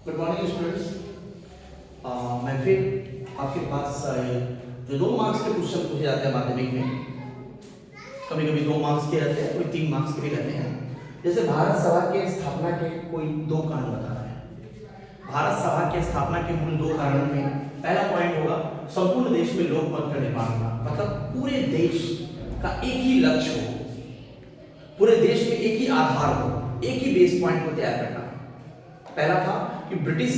Good morning students. मैं फिर आपके पास जो 2 मार्क्स के क्वेश्चन पूछे जाते हैं माध्यमिक में, कभी कभी 2 मार्क्स के रहते हैं, कोई 3 मार्क्स के भी रहते हैं। जैसे भारत सभा के स्थापना के कोई 2 कारण बता रहे हैं। भारत सभा के स्थापना के मूल 2 कारण में पहला पॉइंट होगा संपूर्ण देश में लोकमत का निर्माण होना, मतलब पूरे देश का एक ही लक्ष्य हो, पूरे देश में एक ही आधार हो, एक ही बेस पॉइंट को तैयार करना। पहला था कि British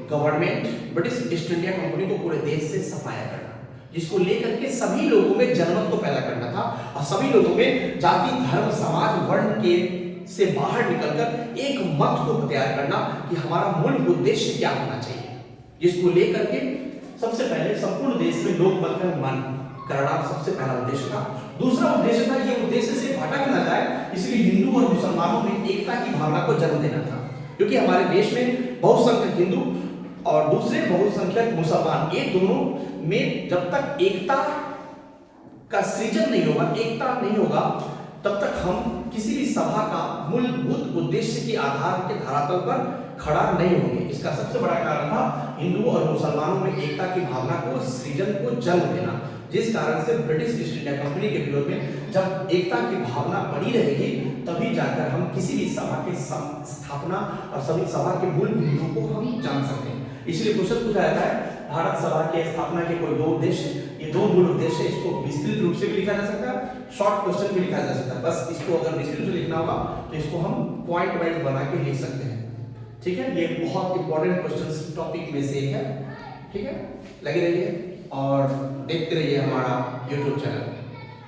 government British east India company को पूरे देश से सफाया करना, जिसको लेकर के सभी लोगों में जनमत को पैदा करना था और सभी लोगों में जाति धर्म समाज वर्ण के से बाहर निकलकर एक मत को तैयार करना कि हमारा मूल उद्देश्य क्या होना चाहिए, जिसको लेकर के सबसे पहले संपूर्ण देश में लोकमत का निर्माण करना सबसे पहला उद्देश्य था। दूसरा उद्देश्य था ये उद्देश्य से भटक न जाए, इसलिए हिंदू और मुसलमानों में एकता की भावना को जन्म देना था, क्योंकि हमारे देश में बहुसंख्यक हिंदू और दूसरे बहुसंख्यक मुसलमान, ये दोनों में जब तक एकता का सृजन नहीं होगा, एकता नहीं होगा, तब तक हम किसी भी सभा का मूलभूत उद्देश्य के आधार के धरातल पर खड़ा नहीं होंगे। इसका सबसे बड़ा कारण था हिंदू और मुसलमानों में एकता की भावना को सृजन को जन्म देना, जिस कारण से ब्रिटिश ईस्ट इंडिया कंपनी के विरोध में जब एकता की भावना बनी रहेगी तभी जाकर हम किसी भी सभा की स्थापना और सभी सभा के मूल बिंदुओं को हम जान सकते हैं। इसलिए क्वेश्चन पूछा जाता है भारत सभा के स्थापना के कोई 2 उद्देश्य, ये 2 मूल उद्देश्य, इसको विस्तृत रूप से भी लिखा जा सकता है, शॉर्ट क्वेश्चन भी लिखा जा सकता है। बस इसको अगर विस्तृत से लिखना होगा तो इसको हम पॉइंट वाइज बना के लिख सकते हैं। ठीक है, ये बहुत इंपॉर्टेंट क्वेश्चन टॉपिक में से एक है। ठीक है, लगे रहिए और देखते रहिए हमारा YouTube चैनल।